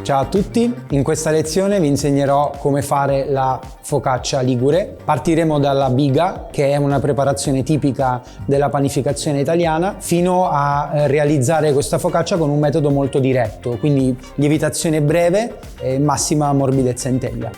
Ciao a tutti, in questa lezione vi insegnerò come fare la focaccia ligure. Partiremo dalla biga, che è una preparazione tipica della panificazione italiana, fino a realizzare questa focaccia con un metodo molto diretto, quindi lievitazione breve e massima morbidezza in teglia.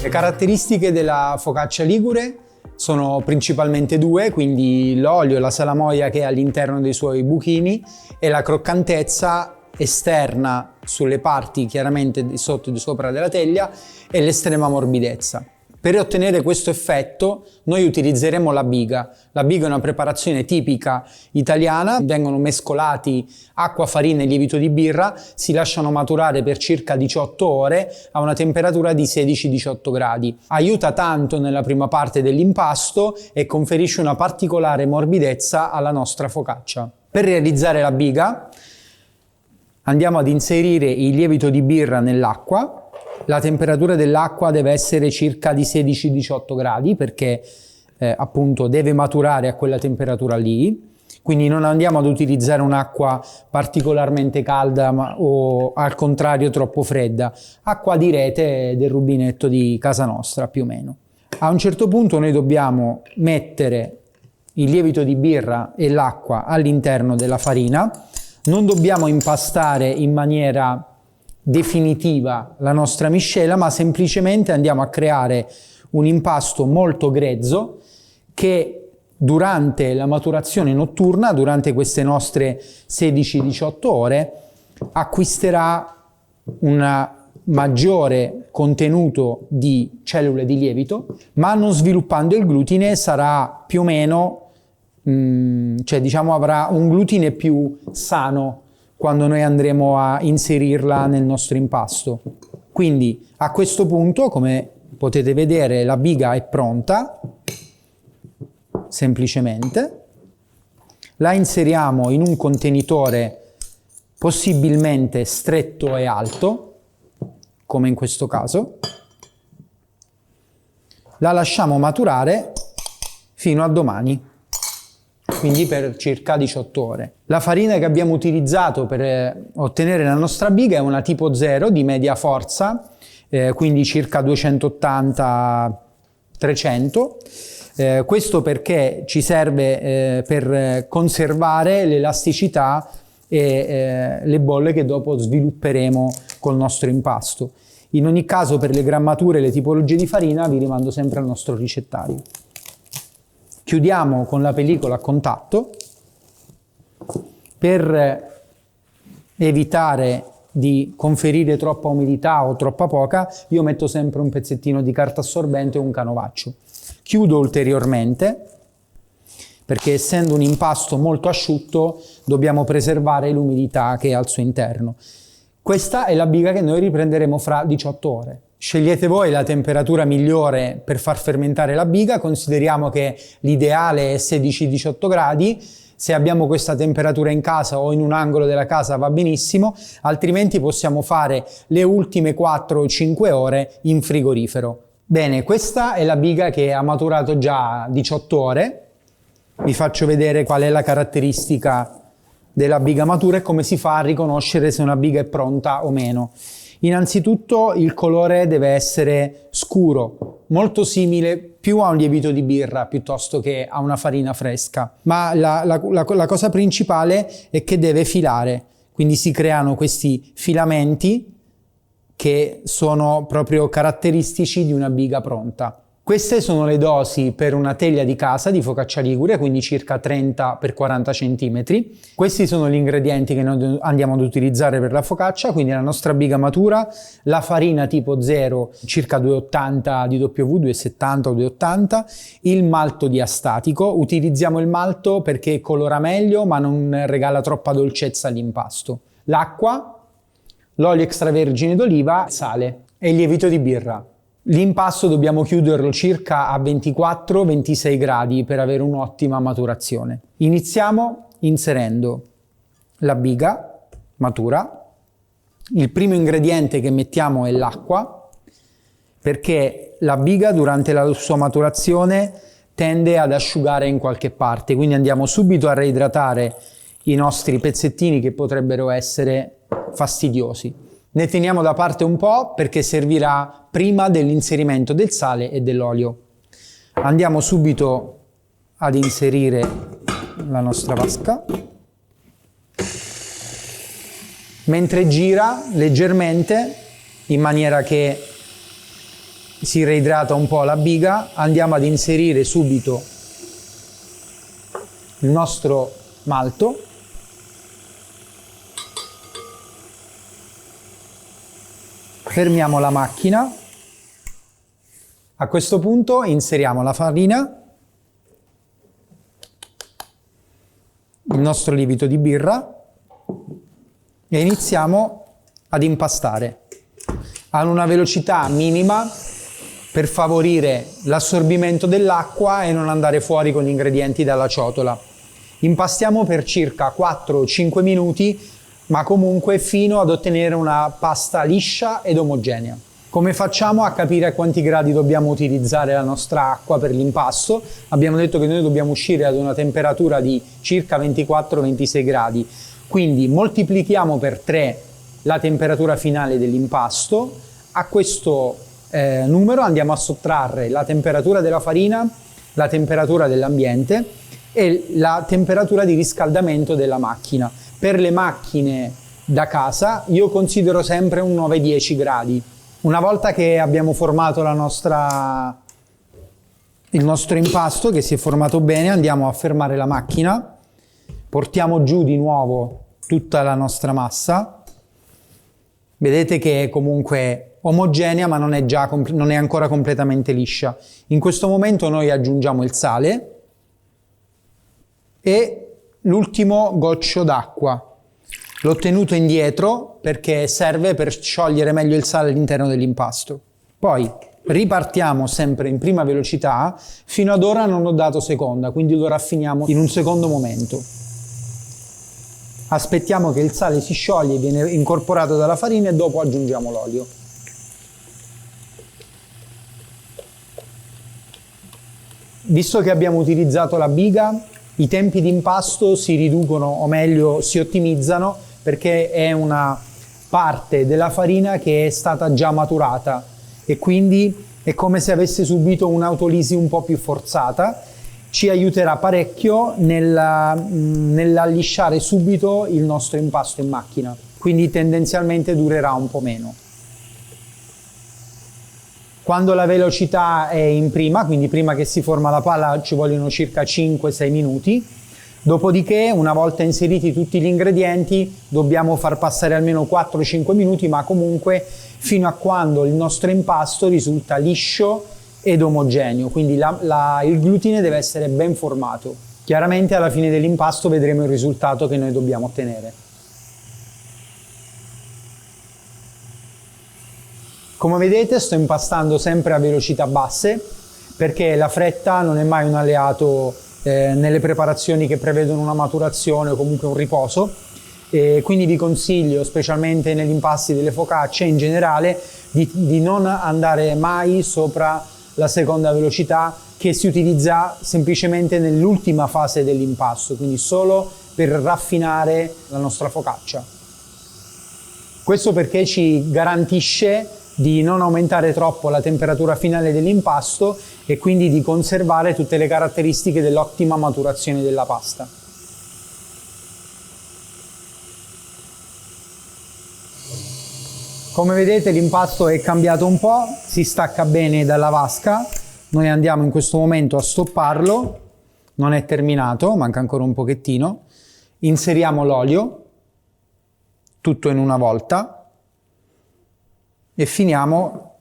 Le caratteristiche della focaccia ligure sono principalmente due, quindi l'olio e la salamoia che è all'interno dei suoi buchini e la croccantezza esterna sulle parti chiaramente di sotto e di sopra della teglia e l'estrema morbidezza. Per ottenere questo effetto noi utilizzeremo la biga. La biga è una preparazione tipica italiana, vengono mescolati acqua, farina e lievito di birra, si lasciano maturare per circa 18 ore a una temperatura di 16-18 gradi. Aiuta tanto nella prima parte dell'impasto e conferisce una particolare morbidezza alla nostra focaccia. Per realizzare la biga andiamo ad inserire il lievito di birra nell'acqua. La temperatura dell'acqua deve essere circa di 16-18 gradi perché appunto deve maturare a quella temperatura lì, quindi non andiamo ad utilizzare un'acqua particolarmente calda o al contrario troppo fredda, acqua di rete del rubinetto di casa nostra più o meno. A un certo punto noi dobbiamo mettere il lievito di birra e l'acqua all'interno della farina, non dobbiamo impastare in maniera definitiva la nostra miscela, ma semplicemente andiamo a creare un impasto molto grezzo che durante la maturazione notturna, durante queste nostre 16-18 ore, acquisterà un maggiore contenuto di cellule di lievito, ma non sviluppando il glutine sarà più o meno, cioè diciamo avrà un glutine più sano quando noi andremo a inserirla nel nostro impasto. Quindi a questo punto, come potete vedere, la biga è pronta, semplicemente. La inseriamo in un contenitore possibilmente stretto e alto, come in questo caso. La lasciamo maturare fino a domani, quindi per circa 18 ore. La farina che abbiamo utilizzato per ottenere la nostra biga è una tipo 0 di media forza, quindi circa 280-300. Questo perché ci serve per conservare l'elasticità e le bolle che dopo svilupperemo col nostro impasto. In ogni caso, per le grammature e le tipologie di farina vi rimando sempre al nostro ricettario. Chiudiamo con la pellicola a contatto per evitare di conferire troppa umidità o troppa poca. Io metto sempre un pezzettino di carta assorbente o un canovaccio. Chiudo ulteriormente perché, essendo un impasto molto asciutto, dobbiamo preservare l'umidità che è al suo interno. Questa è la biga che noi riprenderemo fra 18 ore. Scegliete voi la temperatura migliore per far fermentare la biga, consideriamo che l'ideale è 16-18 gradi, se abbiamo questa temperatura in casa o in un angolo della casa va benissimo, altrimenti possiamo fare le ultime 4 o 5 ore in frigorifero. Bene, questa è la biga che ha maturato già 18 ore, vi faccio vedere qual è la caratteristica della biga matura e come si fa a riconoscere se una biga è pronta o meno. Innanzitutto il colore deve essere scuro, molto simile più a un lievito di birra piuttosto che a una farina fresca, ma la cosa principale è che deve filare, quindi si creano questi filamenti che sono proprio caratteristici di una biga pronta. Queste sono le dosi per una teglia di casa di focaccia ligure, quindi circa 30 x 40 cm. Questi sono gli ingredienti che noi andiamo ad utilizzare per la focaccia, quindi la nostra biga matura, la farina tipo 0, circa 280 di W, 270 o 280, il malto diastatico. Utilizziamo il malto perché colora meglio ma non regala troppa dolcezza all'impasto. L'acqua, l'olio extravergine d'oliva, sale e il lievito di birra. L'impasto dobbiamo chiuderlo circa a 24-26 gradi per avere un'ottima maturazione. Iniziamo inserendo la biga matura. Il primo ingrediente che mettiamo è l'acqua, perché la biga durante la sua maturazione tende ad asciugare in qualche parte, quindi andiamo subito a reidratare i nostri pezzettini che potrebbero essere fastidiosi. Ne teniamo da parte un po' perché servirà prima dell'inserimento del sale e dell'olio. Andiamo subito ad inserire la nostra vasca. Mentre gira leggermente, in maniera che si reidrata un po' la biga, andiamo ad inserire subito il nostro malto. Fermiamo la macchina. A questo punto inseriamo la farina, il nostro lievito di birra e iniziamo ad impastare a una velocità minima per favorire l'assorbimento dell'acqua e non andare fuori con gli ingredienti dalla ciotola. Impastiamo per circa 4-5 minuti, ma comunque fino ad ottenere una pasta liscia ed omogenea. Come facciamo a capire a quanti gradi dobbiamo utilizzare la nostra acqua per l'impasto? Abbiamo detto che noi dobbiamo uscire ad una temperatura di circa 24-26 gradi, quindi moltiplichiamo per 3 la temperatura finale dell'impasto. A questo numero andiamo a sottrarre la temperatura della farina, la temperatura dell'ambiente e la temperatura di riscaldamento della macchina. Per le macchine da casa io considero sempre un 9-10 gradi. Una volta che abbiamo formato il nostro impasto, che si è formato bene, andiamo a fermare la macchina, portiamo giù di nuovo tutta la nostra massa. Vedete che è comunque omogenea, ma non è ancora completamente liscia. In questo momento noi aggiungiamo il sale e l'ultimo goccio d'acqua. L'ho tenuto indietro perché serve per sciogliere meglio il sale all'interno dell'impasto. Poi ripartiamo sempre in prima velocità. Fino ad ora non ho dato seconda, quindi lo raffiniamo in un secondo momento. Aspettiamo che il sale si scioglie, viene incorporato dalla farina e dopo aggiungiamo l'olio. Visto che abbiamo utilizzato la biga, i tempi di impasto si riducono, o meglio si ottimizzano, perché è una parte della farina che è stata già maturata e quindi è come se avesse subito un'autolisi un po' più forzata. Ci aiuterà parecchio nell'allisciare subito il nostro impasto in macchina, quindi tendenzialmente durerà un po' meno. Quando la velocità è in prima, quindi prima che si forma la palla, ci vogliono circa 5-6 minuti. Dopodiché, una volta inseriti tutti gli ingredienti, dobbiamo far passare almeno 4-5 minuti, ma comunque fino a quando il nostro impasto risulta liscio ed omogeneo, quindi il glutine deve essere ben formato. Chiaramente alla fine dell'impasto vedremo il risultato che noi dobbiamo ottenere. Come vedete sto impastando sempre a velocità basse perché la fretta non è mai un alleato nelle preparazioni che prevedono una maturazione o comunque un riposo, e quindi vi consiglio, specialmente negli impasti delle focacce in generale, di non andare mai sopra la seconda velocità, che si utilizza semplicemente nell'ultima fase dell'impasto, quindi solo per raffinare la nostra focaccia. Questo perché ci garantisce di non aumentare troppo la temperatura finale dell'impasto e quindi di conservare tutte le caratteristiche dell'ottima maturazione della pasta. Come vedete l'impasto è cambiato un po', si stacca bene dalla vasca. Noi andiamo in questo momento a stopparlo, non è terminato, manca ancora un pochettino. Inseriamo l'olio, tutto in una volta, e finiamo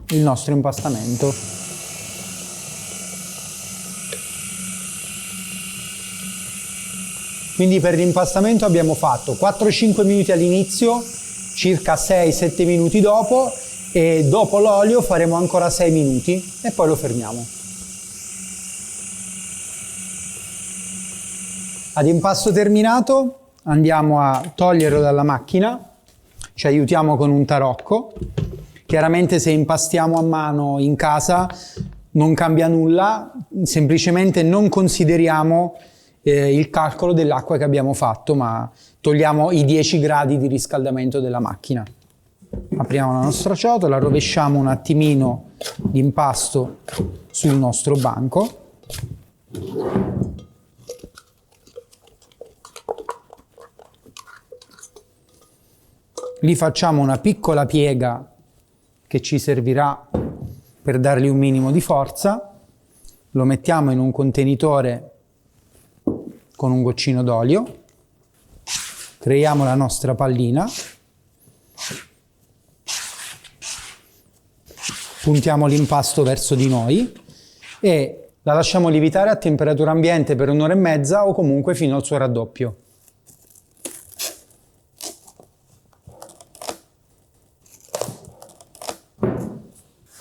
il nostro impastamento. Quindi per l'impastamento abbiamo fatto 4-5 minuti all'inizio, circa 6-7 minuti dopo, e dopo l'olio faremo ancora 6 minuti e poi lo fermiamo. Ad impasto terminato andiamo a toglierlo dalla macchina, ci aiutiamo con un tarocco Chiaramente se impastiamo a mano in casa non cambia nulla, semplicemente non consideriamo il calcolo dell'acqua che abbiamo fatto, ma togliamo i 10 gradi di riscaldamento della macchina. Apriamo la nostra ciotola, rovesciamo un attimino l'impasto sul nostro banco. Lì facciamo una piccola piega che ci servirà per dargli un minimo di forza. Lo mettiamo in un contenitore con un goccino d'olio. Creiamo la nostra pallina. Puntiamo l'impasto verso di noi e la lasciamo lievitare a temperatura ambiente per un'ora e mezza o comunque fino al suo raddoppio.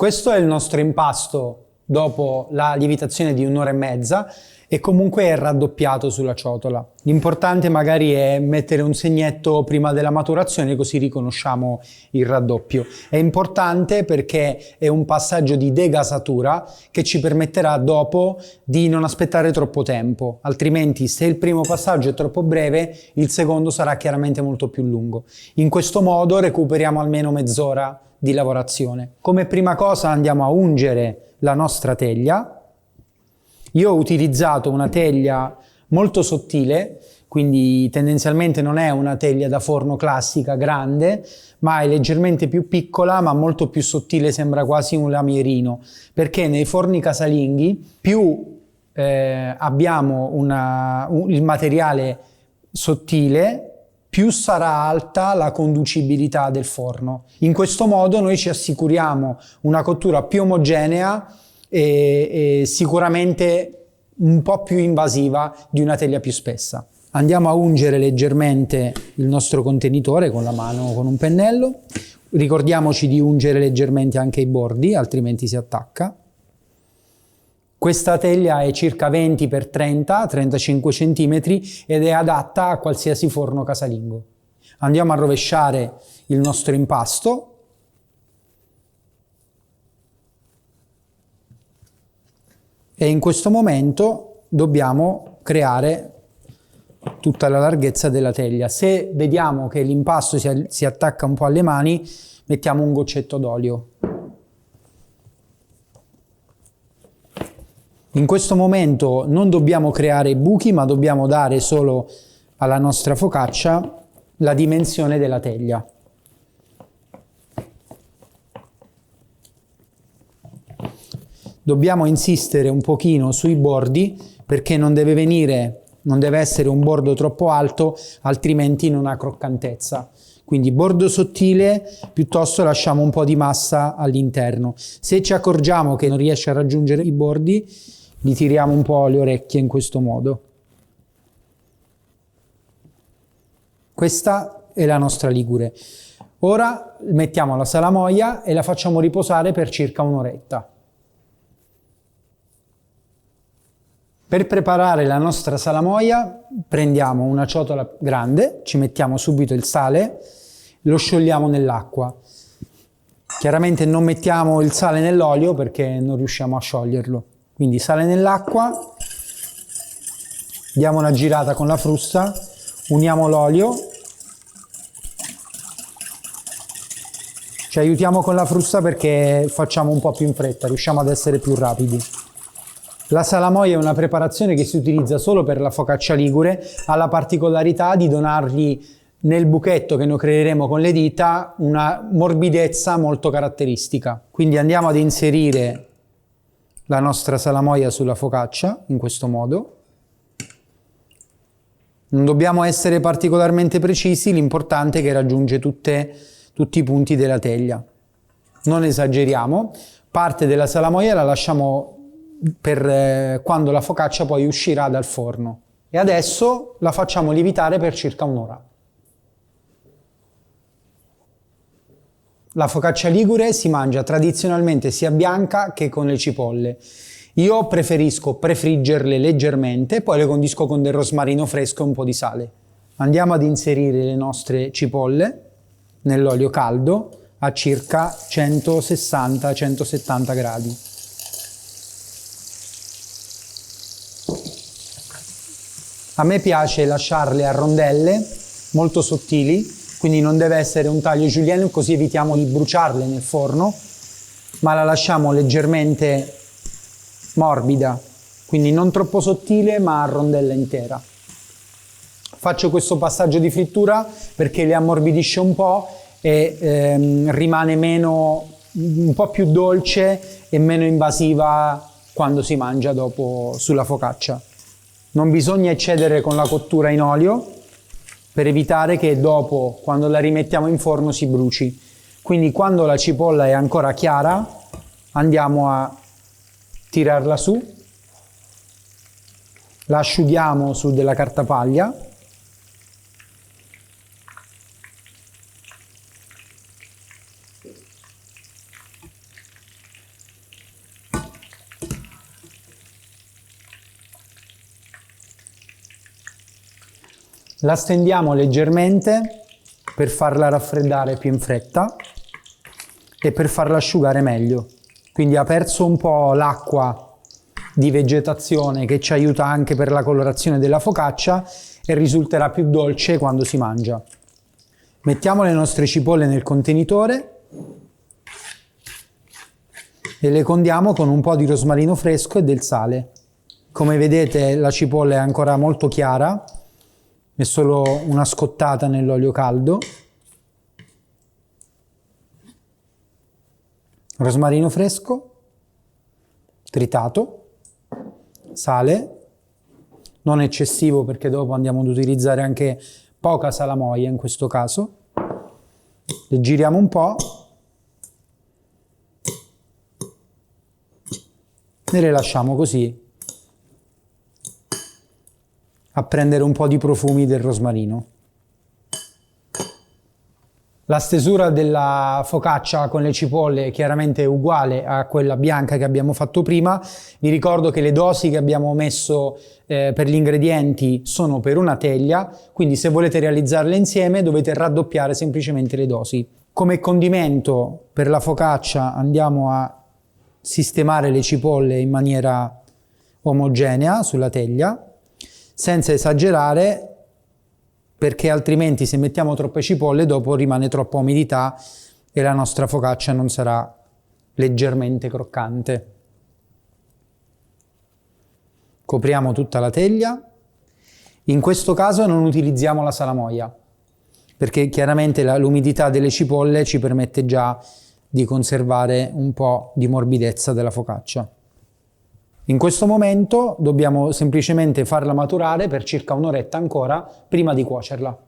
Questo è il nostro impasto dopo la lievitazione di un'ora e mezza e comunque è raddoppiato sulla ciotola. L'importante magari è mettere un segnetto prima della maturazione, così riconosciamo il raddoppio. È importante perché è un passaggio di degasatura che ci permetterà dopo di non aspettare troppo tempo, altrimenti se il primo passaggio è troppo breve, il secondo sarà chiaramente molto più lungo. In questo modo recuperiamo almeno mezz'ora di lavorazione. Come prima cosa andiamo a ungere la nostra teglia. Io ho utilizzato una teglia molto sottile, quindi tendenzialmente non è una teglia da forno classica grande, ma è leggermente più piccola, ma molto più sottile, sembra quasi un lamierino, perché nei forni casalinghi più abbiamo il materiale sottile, più sarà alta la conducibilità del forno. In questo modo noi ci assicuriamo una cottura più omogenea e sicuramente un po' più invasiva di una teglia più spessa. Andiamo a ungere leggermente il nostro contenitore con la mano o con un pennello. Ricordiamoci di ungere leggermente anche i bordi, altrimenti si attacca. Questa teglia è circa 20 x 30-35 cm ed è adatta a qualsiasi forno casalingo. Andiamo a rovesciare il nostro impasto. E in questo momento dobbiamo creare tutta la larghezza della teglia. Se vediamo che l'impasto si attacca un po' alle mani, mettiamo un goccetto d'olio. In questo momento non dobbiamo creare buchi, ma dobbiamo dare solo alla nostra focaccia la dimensione della teglia. Dobbiamo insistere un pochino sui bordi perché non deve essere un bordo troppo alto, altrimenti non ha croccantezza. Quindi bordo sottile, piuttosto lasciamo un po' di massa all'interno. Se ci accorgiamo che non riesce a raggiungere i bordi, li tiriamo un po' le orecchie in questo modo. Questa è la nostra ligure. Ora mettiamo la salamoia e la facciamo riposare per circa un'oretta. Per preparare la nostra salamoia prendiamo una ciotola grande, ci mettiamo subito il sale, lo sciogliamo nell'acqua. Chiaramente non mettiamo il sale nell'olio perché non riusciamo a scioglierlo. Quindi sale nell'acqua, diamo una girata con la frusta, uniamo l'olio, ci aiutiamo con la frusta perché facciamo un po' più in fretta, riusciamo ad essere più rapidi. La salamoia è una preparazione che si utilizza solo per la focaccia ligure, ha la particolarità di donargli nel buchetto che noi creeremo con le dita una morbidezza molto caratteristica. Quindi andiamo ad inserire la nostra salamoia sulla focaccia in questo modo. Non dobbiamo essere particolarmente precisi, l'importante è che raggiunge tutti i punti della teglia. Non esageriamo, parte della salamoia la lasciamo per quando la focaccia poi uscirà dal forno. E adesso la facciamo lievitare per circa un'ora. La focaccia ligure si mangia tradizionalmente sia bianca che con le cipolle. Io preferisco prefriggerle leggermente, poi le condisco con del rosmarino fresco e un po' di sale. Andiamo ad inserire le nostre cipolle nell'olio caldo, a circa 160-170 gradi. A me piace lasciarle a rondelle molto sottili, quindi non deve essere un taglio julienne, così evitiamo di bruciarle nel forno, ma la lasciamo leggermente morbida, quindi non troppo sottile ma a rondella intera. Faccio questo passaggio di frittura perché le ammorbidisce un po' e rimane un po' più dolce e meno invasiva quando si mangia dopo sulla focaccia. Non bisogna eccedere con la cottura in olio per evitare che dopo, quando la rimettiamo in forno, si bruci. Quindi quando la cipolla è ancora chiara, andiamo a tirarla su, la asciughiamo su della cartapaglia la stendiamo leggermente per farla raffreddare più in fretta e per farla asciugare meglio. Quindi ha perso un po' l'acqua di vegetazione che ci aiuta anche per la colorazione della focaccia e risulterà più dolce quando si mangia. Mettiamo le nostre cipolle nel contenitore e le condiamo con un po' di rosmarino fresco e del sale. Come vedete la cipolla è ancora molto chiara, è solo una scottata nell'olio caldo. Rosmarino fresco, tritato, sale, non eccessivo perché dopo andiamo ad utilizzare anche poca salamoia in questo caso. Le giriamo un po' e le lasciamo così a prendere un po' di profumi del rosmarino. La stesura della focaccia con le cipolle è chiaramente uguale a quella bianca che abbiamo fatto prima. Vi ricordo che le dosi che abbiamo messo per gli ingredienti sono per una teglia, quindi se volete realizzarle insieme dovete raddoppiare semplicemente le dosi. Come condimento per la focaccia andiamo a sistemare le cipolle in maniera omogenea sulla teglia, senza esagerare, perché altrimenti se mettiamo troppe cipolle dopo rimane troppa umidità e la nostra focaccia non sarà leggermente croccante. Copriamo tutta la teglia. In questo caso non utilizziamo la salamoia, perché chiaramente l'umidità delle cipolle ci permette già di conservare un po' di morbidezza della focaccia. In questo momento dobbiamo semplicemente farla maturare per circa un'oretta ancora prima di cuocerla.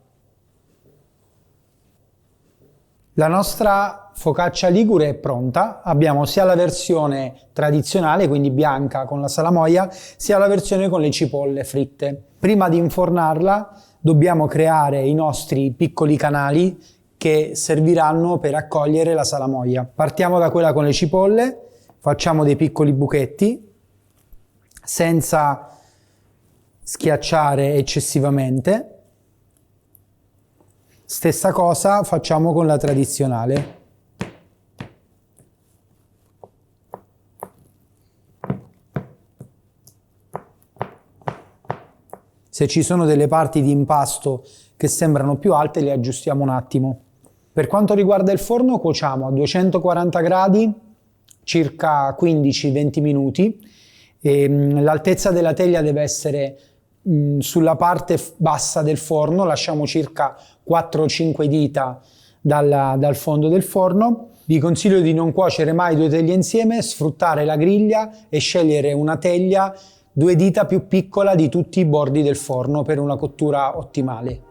La nostra focaccia ligure è pronta, abbiamo sia la versione tradizionale, quindi bianca con la salamoia, sia la versione con le cipolle fritte. Prima di infornarla dobbiamo creare i nostri piccoli canali che serviranno per accogliere la salamoia. Partiamo da quella con le cipolle, facciamo dei piccoli buchetti, senza schiacciare eccessivamente. Stessa cosa facciamo con la tradizionale. Se ci sono delle parti di impasto che sembrano più alte, le aggiustiamo un attimo. Per quanto riguarda il forno, cuociamo a 240 gradi circa 15-20 minuti. L'altezza della teglia deve essere sulla parte bassa del forno, lasciamo circa 4-5 dita dal fondo del forno. Vi consiglio di non cuocere mai due teglie insieme, sfruttare la griglia e scegliere una teglia 2 dita più piccola di tutti i bordi del forno per una cottura ottimale.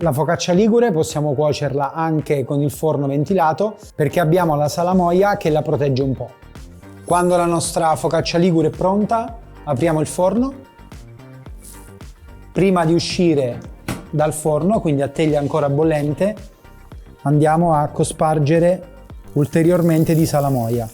La focaccia ligure possiamo cuocerla anche con il forno ventilato perché abbiamo la salamoia che la protegge un po'. Quando la nostra focaccia ligure è pronta, apriamo il forno. Prima di uscire dal forno, quindi a teglia ancora bollente, andiamo a cospargere ulteriormente di salamoia.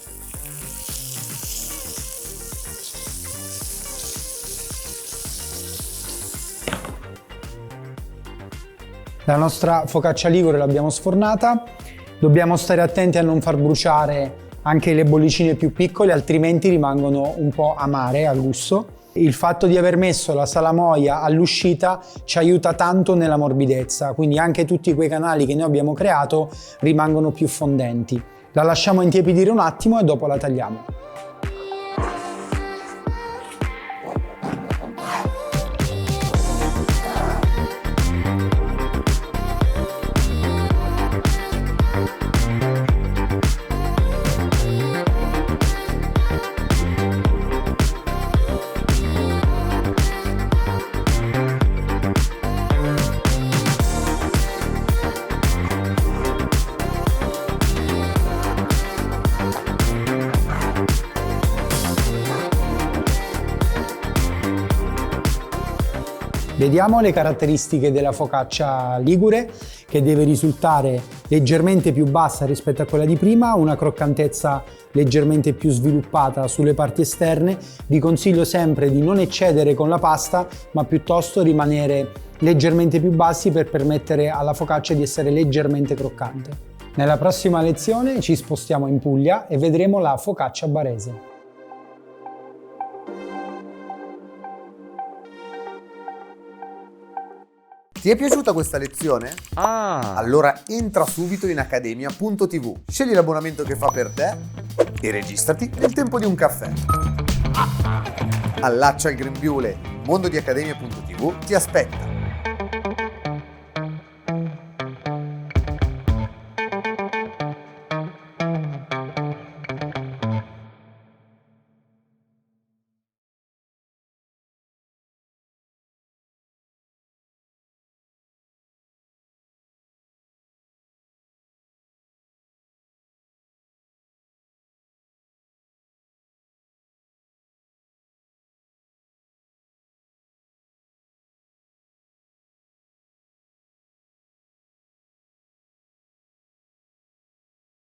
La nostra focaccia ligure l'abbiamo sfornata, dobbiamo stare attenti a non far bruciare anche le bollicine più piccole, altrimenti rimangono un po' amare al gusto. Il fatto di aver messo la salamoia all'uscita ci aiuta tanto nella morbidezza, quindi anche tutti quei canali che noi abbiamo creato rimangono più fondenti. La lasciamo intiepidire un attimo e dopo la tagliamo. Vediamo le caratteristiche della focaccia ligure, che deve risultare leggermente più bassa rispetto a quella di prima, una croccantezza leggermente più sviluppata sulle parti esterne. Vi consiglio sempre di non eccedere con la pasta, ma piuttosto rimanere leggermente più bassi per permettere alla focaccia di essere leggermente croccante. Nella prossima lezione ci spostiamo in Puglia e vedremo la focaccia barese. Ti è piaciuta questa lezione? Allora entra subito in accademia.tv, scegli l'abbonamento che fa per te e registrati nel tempo di un caffè. Allaccia il grembiule, mondo di accademia.tv ti aspetta.